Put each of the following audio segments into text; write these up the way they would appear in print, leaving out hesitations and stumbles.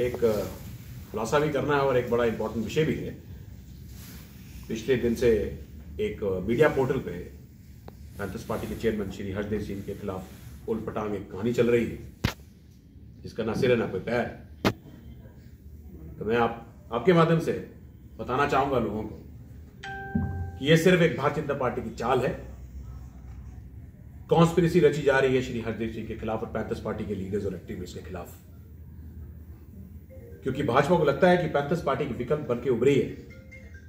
एक खुलासा भी करना है और एक बड़ा इंपॉर्टेंट विषय भी है। पिछले दिन से एक मीडिया पोर्टल पे पैंथर्स पार्टी के चेयरमैन श्री हर्षदेव सिंह के खिलाफ उल पटांग एक कहानी चल रही है जिसका ना सिर है ना कोई पैर। तो मैं आपके माध्यम से बताना चाहूंगा लोगों को कि यह सिर्फ एक भारतीय जनता पार्टी की चाल है। कॉन्स्पिरेसी रची जा रही है श्री हर्षदेव सिंह के खिलाफ और पैंथर्स पार्टी के लीडर्स और एक्टिविस्ट के खिलाफ, क्योंकि भाजपा को लगता है कि पैंथर्स पार्टी की विकल्प बनकर उभरी है।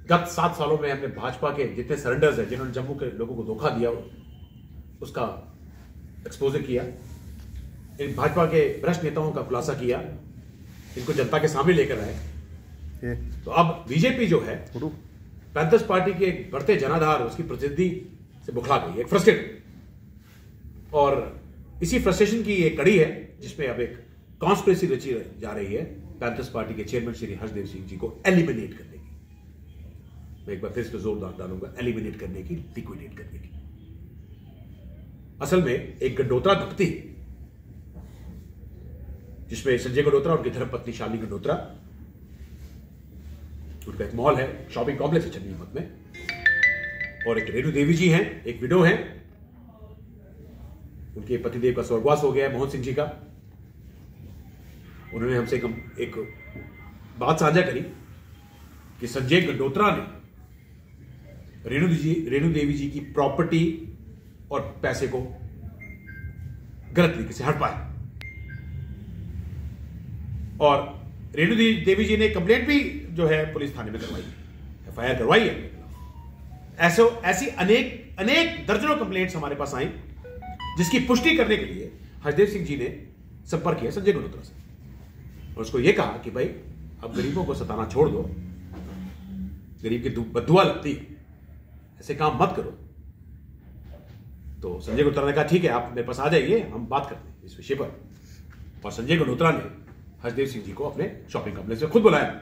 गत 7 सालों में हमने भाजपा के जितने सरेंडर्स हैं, जिन्होंने जम्मू के लोगों को धोखा दिया, उसका एक्सपोजर किया, इन भाजपा के भ्रष्ट नेताओं का खुलासा किया, इनको जनता के सामने लेकर आए। तो अब बीजेपी जो है पैंथर्स पार्टी के बढ़ते जनाधार, उसकी प्रसिद्धि से बुखला गई, एक फ्रस्ट्रेटेड, और इसी फ्रस्ट्रेशन की एक कड़ी है जिसमें अब एक कॉन्स्पिरेसी रची जा रही है पैंथर्स पार्टी के चेयरमैन श्री हर्षदेव सिंह जी को एलिमिनेट करने की। मैं एक बार फिर इस पर जोर डालूंगा, एलिमिनेट करने की, लिक्विडेट करने की। असल में एक गंडोत्रा दंपति जिसमें संजय गंडोत्रा और उनकी धर्मपत्नी शालिनी गंडोत्रा, उनका एक मॉल है, शॉपिंग कॉम्प्लेक्स है चन्नी हिम्मत में, और एक रेणु देवी जी हैं, एक विडो हैं, उनके पतिदेव का स्वर्गवास हो गया है मोहन सिंह जी का। उन्होंने हमसे एक बात साझा करी कि संजय गंडोत्रा ने रेणु देवी जी की प्रॉपर्टी और पैसे को गलत तरीके से हड़पाया, और रेणु देवी जी ने कंप्लेंट भी जो है पुलिस थाने में करवाई, एफआईआर करवाई है। ऐसी अनेक दर्जनों कंप्लेंट्स हमारे पास आई, जिसकी पुष्टि करने के लिए हर्षदेव सिंह जी ने संपर्क किया संजय गंडोत्रा से और उसको यह कहा कि भाई अब गरीबों को सताना छोड़ दो, गरीब की बद्दुआ लगती है, ऐसे काम मत करो। तो संजय गंडोत्रा ने कहा ठीक है, आप मेरे पास आ जाइए, हम बात करते हैं इस विषय पर। और संजय गंडोत्रा ने हर्षदेव सिंह जी को अपने शॉपिंग कॉम्प्लेक्स में खुद बुलाया।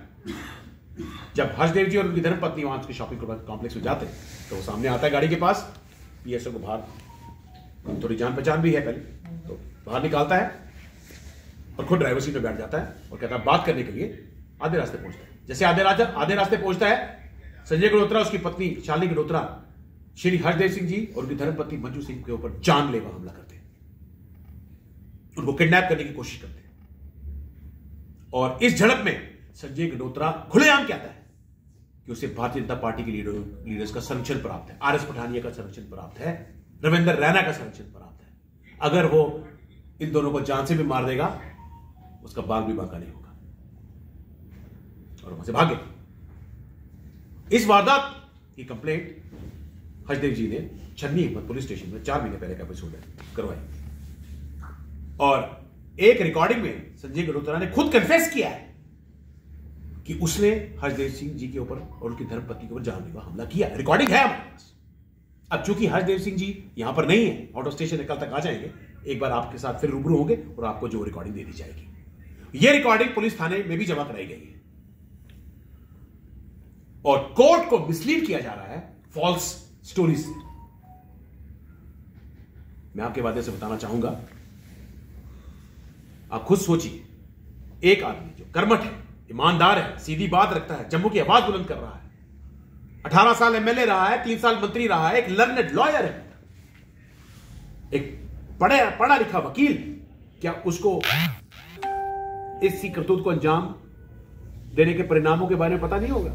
जब हर्षदेव जी और उनकी धर्मपत्नी वहां उसके शॉपिंग कॉम्प्लेक्स में जाते हैं तो वो सामने आता है गाड़ी के पास, पीएसओ को बाहर, थोड़ी जान पहचान भी है पहले, तो बाहर निकालता है और खुद ड्राइवर सीट में बैठ जाता है और कहता है बात करने के लिए आधे रास्ते पहुंचता है। जैसे आधे रास्ते पहुंचता है, संजय गंडोत्रा, उसकी पत्नी शालिनी गंडोत्रा श्री हर्षदेव सिंह जी और उनकी धर्मपत्नी मंजू सिंह के ऊपर जानलेवा हमला करते हैं, उनको किडनैप करने की कोशिश करते हैं। और इस झड़प में संजय गंडोत्रा खुलेआम कहता है कि उसे भारतीय जनता पार्टी के लीडर्स का संरक्षण प्राप्त है, आरएस पठानिया का संरक्षण प्राप्त है, रविंदर रैना का संरक्षण प्राप्त है। अगर वो इन दोनों को जान से भी मार देगा, उसका बाल भी बांका नहीं होगा, और वहां से भागे। इस वारदात की कंप्लेंट हर्षदेव जी ने छन्नी हिम्मत पुलिस स्टेशन में 4 महीने पहले का एपिसोड करवाई, और एक रिकॉर्डिंग में संजय गंडोत्रा ने खुद कन्फेस किया है कि उसने हर्षदेव सिंह जी के ऊपर और उनकी धर्मपत्नी के ऊपर जानलेवा हमला किया। रिकॉर्डिंग है हमारे पास। अब चूंकि हर्षदेव सिंह जी यहां पर नहीं है, आउट ऑफ स्टेशन है, कल तक आ जाएंगे, एक बार आपके साथ फिर रूबरू होंगे और आपको जो रिकॉर्डिंग दे दी जाएगी। यह रिकॉर्डिंग पुलिस थाने में भी जमा कराई गई है और कोर्ट को मिसलीड किया जा रहा है फॉल्स स्टोरीज से। मैं आपके वादे से बताना चाहूंगा, आप खुद सोचिए, एक आदमी जो कर्मठ है, ईमानदार है, सीधी बात रखता है, जम्मू की आवाज बुलंद कर रहा है, 18 साल एमएलए रहा है, 3 साल मंत्री रहा है, एक लर्नेड लॉयर है, एक पढ़ा लिखा वकील, क्या उसको इस करतूत को अंजाम देने के परिणामों के बारे में पता नहीं होगा?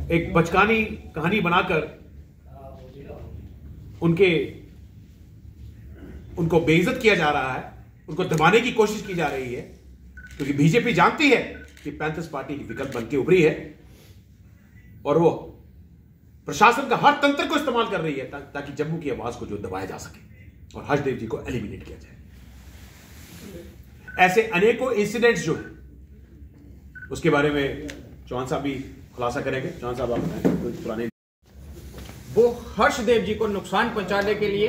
एक बचकानी कहानी बनाकर उनको बेइज्जत किया जा रहा है, उनको दबाने की कोशिश की जा रही है, क्योंकि बीजेपी जानती है कि पैंथर्स पार्टी की विकल्प बनके उभरी है और वो प्रशासन का हर तंत्र को इस्तेमाल कर रही है ताकि जम्मू की आवाज को जो दबाया जा सके और हर्षदेव जी को एलिमिनेट किया जाए। ऐसे अनेकों इंसिडेंट्स जो है उसके बारे में चौहान साहब भी खुलासा करेंगे। चौहान साहब आप बताएं, पुराने वो हर्षदेव जी को नुकसान पहुंचाने के लिए,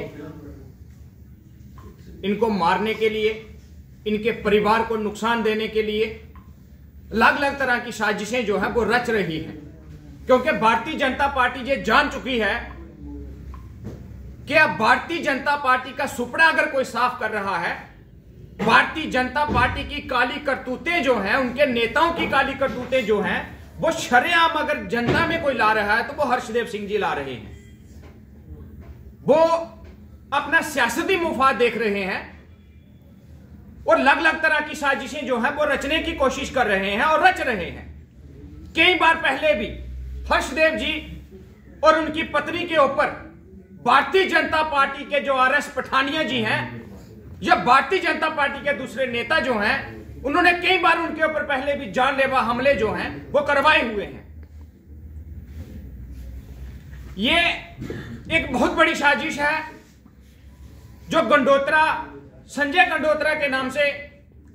इनको मारने के लिए, इनके परिवार को नुकसान देने के लिए अलग अलग तरह की साजिशें जो है वो रच रही हैं, क्योंकि भारतीय जनता पार्टी ये जान चुकी है कि अब भारतीय जनता पार्टी का सुपड़ा अगर कोई साफ कर रहा है, भारतीय भारतीय जनता पार्टी की काली करतूतें जो हैं, उनके नेताओं की काली करतूतें जो हैं, वो शरेआम अगर जनता में कोई ला रहा है तो वो हर्षदेव सिंह जी ला रहे हैं। वो अपना सियासती मुफाद देख रहे हैं और अलग अलग तरह की साजिशें जो हैं वो रचने की कोशिश कर रहे हैं और रच रहे हैं। कई बार पहले भी हर्षदेव जी और उनकी पत्नी के ऊपर भारतीय जनता पार्टी के जो आर एस पठानिया जी हैं या भारतीय जनता पार्टी के दूसरे नेता जो हैं, उन्होंने कई बार उनके ऊपर पहले भी जानलेवा हमले जो हैं वो करवाए हुए हैं। ये एक बहुत बड़ी साजिश है जो गंडोत्रा, संजय गंडोत्रा के नाम से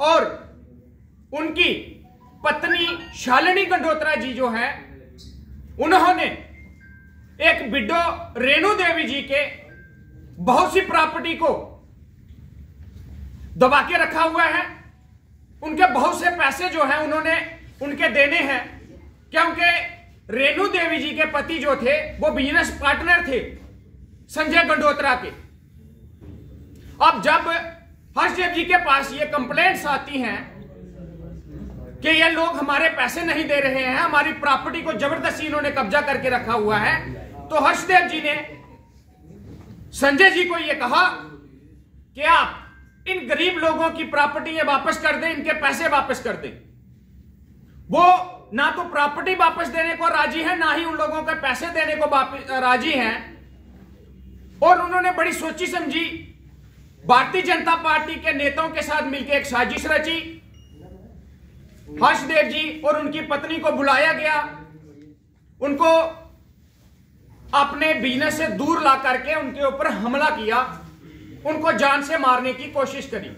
और उनकी पत्नी शालिनी गंडोत्रा जी जो है, उन्होंने एक बिड्डो रेणु देवी जी के बहुत सी प्रॉपर्टी को दबा के रखा हुआ है। उनके बहुत से पैसे जो हैं उन्होंने उनके देने हैं, क्योंकि रेणु देवी जी के पति जो थे वो बिजनेस पार्टनर थे संजय गंडोत्रा के। अब जब हर्षदेव जी के पास ये कंप्लेंट्स आती हैं कि ये लोग हमारे पैसे नहीं दे रहे हैं, हमारी प्रॉपर्टी को जबरदस्ती इन्होंने कब्जा करके रखा हुआ है, तो हर्षदेव जी ने संजय जी को यह कहा कि आप इन गरीब लोगों की प्रॉपर्टी ये वापस कर दें, इनके पैसे वापस कर दें। वो ना तो प्रॉपर्टी वापस देने को राजी है, ना ही उन लोगों के पैसे देने को राजी हैं। और उन्होंने बड़ी सोची समझी भारतीय जनता पार्टी के नेताओं के साथ मिलकर एक साजिश रची। हर्षदेव जी और उनकी पत्नी को बुलाया गया, उनको अपने बिजनेस से दूर ला करके उनके ऊपर हमला किया, उनको जान से मारने की कोशिश करी।